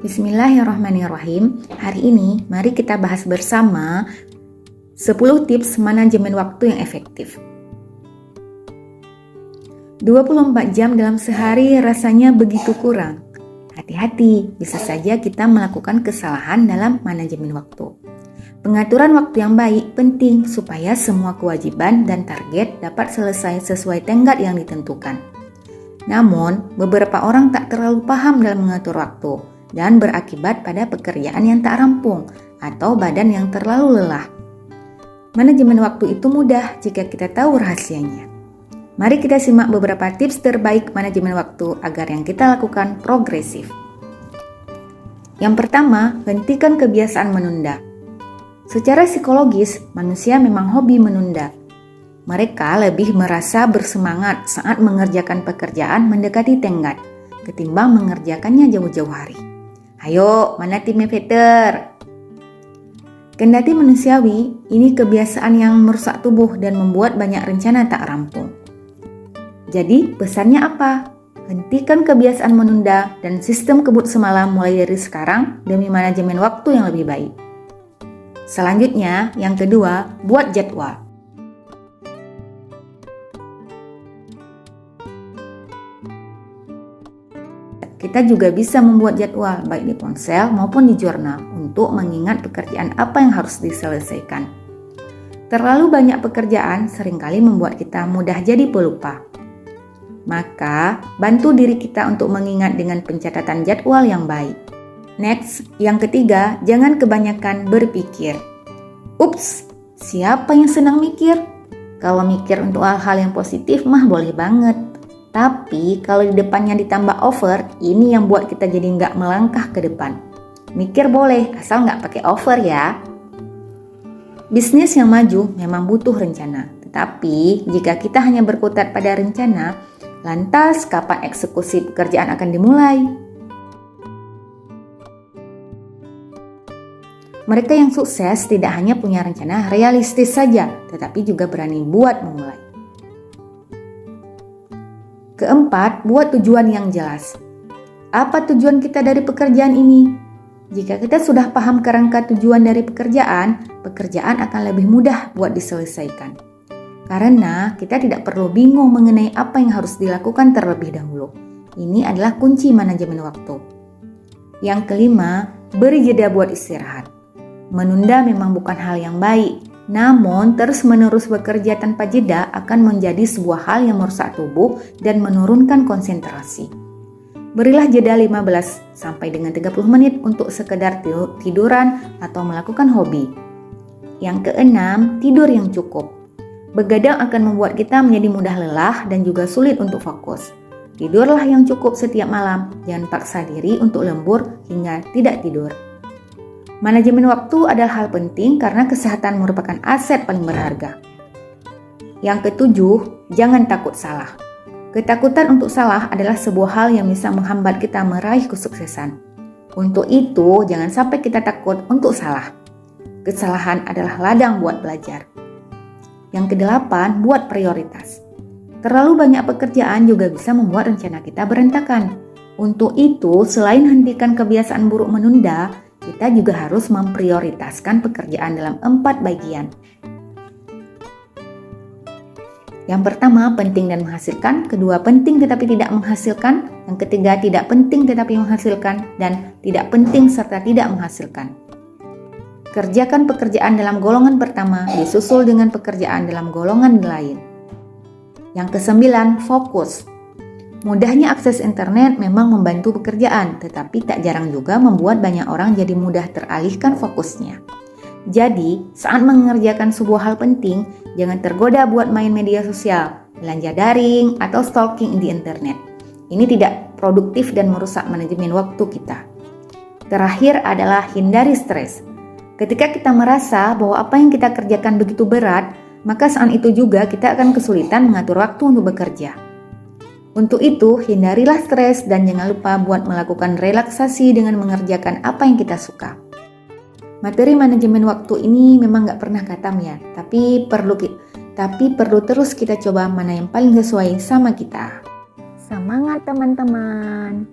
Bismillahirrahmanirrahim. Hari ini mari kita bahas bersama 10 tips manajemen waktu yang efektif. 24 jam dalam sehari rasanya begitu kurang. Hati-hati, bisa saja kita melakukan kesalahan dalam manajemen waktu. Pengaturan waktu yang baik penting supaya semua kewajiban dan target dapat selesai sesuai tenggat yang ditentukan. Namun, beberapa orang tak terlalu paham dalam mengatur waktu dan berakibat pada pekerjaan yang tak rampung atau badan yang terlalu lelah. Manajemen waktu itu mudah jika kita tahu rahasianya. Mari kita simak beberapa tips terbaik manajemen waktu agar yang kita lakukan progresif. Yang pertama, hentikan kebiasaan menunda. Secara psikologis, manusia memang hobi menunda. Mereka lebih merasa bersemangat saat mengerjakan pekerjaan mendekati tenggat, ketimbang mengerjakannya jauh-jauh hari. Ayo, mana timnya Peter? Kendati manusiawi, ini kebiasaan yang merusak tubuh dan membuat banyak rencana tak rampung. Jadi, pesannya apa? Hentikan kebiasaan menunda dan sistem kebut semalam mulai dari sekarang demi manajemen waktu yang lebih baik. Selanjutnya, yang kedua, buat jadwal. Kita juga bisa membuat jadwal baik di ponsel maupun di jurnal untuk mengingat pekerjaan apa yang harus diselesaikan. Terlalu banyak pekerjaan seringkali membuat kita mudah jadi pelupa. Maka, bantu diri kita untuk mengingat dengan pencatatan jadwal yang baik. Next, yang ketiga, jangan kebanyakan berpikir. Ups, siapa yang senang mikir? Kalau mikir untuk hal-hal yang positif mah boleh banget. Tapi kalau di depannya ditambah over, ini yang buat kita jadi nggak melangkah ke depan. Mikir boleh, asal nggak pakai over ya. Bisnis yang maju memang butuh rencana. Tetapi jika kita hanya berkutat pada rencana, lantas kapan eksekusi pekerjaan akan dimulai? Mereka yang sukses tidak hanya punya rencana realistis saja, tetapi juga berani buat memulai. Keempat, buat tujuan yang jelas. Apa tujuan kita dari pekerjaan ini? Jika kita sudah paham kerangka tujuan dari pekerjaan, pekerjaan akan lebih mudah buat diselesaikan. Karena kita tidak perlu bingung mengenai apa yang harus dilakukan terlebih dahulu. Ini adalah kunci manajemen waktu. Yang kelima, beri jeda buat istirahat. Menunda memang bukan hal yang baik. Namun, terus-menerus bekerja tanpa jeda akan menjadi sebuah hal yang merusak tubuh dan menurunkan konsentrasi. Berilah jeda 15 sampai dengan 30 menit untuk sekedar tiduran atau melakukan hobi. Yang keenam, tidur yang cukup. Begadang akan membuat kita menjadi mudah lelah dan juga sulit untuk fokus. Tidurlah yang cukup setiap malam, jangan paksa diri untuk lembur hingga tidak tidur. Manajemen waktu adalah hal penting karena kesehatan merupakan aset paling berharga. Yang ketujuh, jangan takut salah. Ketakutan untuk salah adalah sebuah hal yang bisa menghambat kita meraih kesuksesan. Untuk itu, jangan sampai kita takut untuk salah. Kesalahan adalah ladang buat belajar. Yang kedelapan, buat prioritas. Terlalu banyak pekerjaan juga bisa membuat rencana kita berantakan. Untuk itu, selain hentikan kebiasaan buruk menunda, kita juga harus memprioritaskan pekerjaan dalam 4 bagian. Yang pertama, penting dan menghasilkan. Kedua, penting tetapi tidak menghasilkan. Yang ketiga, tidak penting tetapi menghasilkan. Dan tidak penting serta tidak menghasilkan. Kerjakan pekerjaan dalam golongan pertama, disusul dengan pekerjaan dalam golongan lain. Yang kesembilan, fokus. Mudahnya akses internet memang membantu pekerjaan, tetapi tak jarang juga membuat banyak orang jadi mudah teralihkan fokusnya. Jadi, saat mengerjakan sebuah hal penting, jangan tergoda buat main media sosial, belanja daring, atau stalking di internet. Ini tidak produktif dan merusak manajemen waktu kita. Terakhir adalah hindari stres. Ketika kita merasa bahwa apa yang kita kerjakan begitu berat, maka saat itu juga kita akan kesulitan mengatur waktu untuk bekerja. Untuk itu, hindarilah stres dan jangan lupa buat melakukan relaksasi dengan mengerjakan apa yang kita suka. Materi manajemen waktu ini memang gak pernah khatam ya, tapi perlu terus kita coba mana yang paling sesuai sama kita. Semangat teman-teman!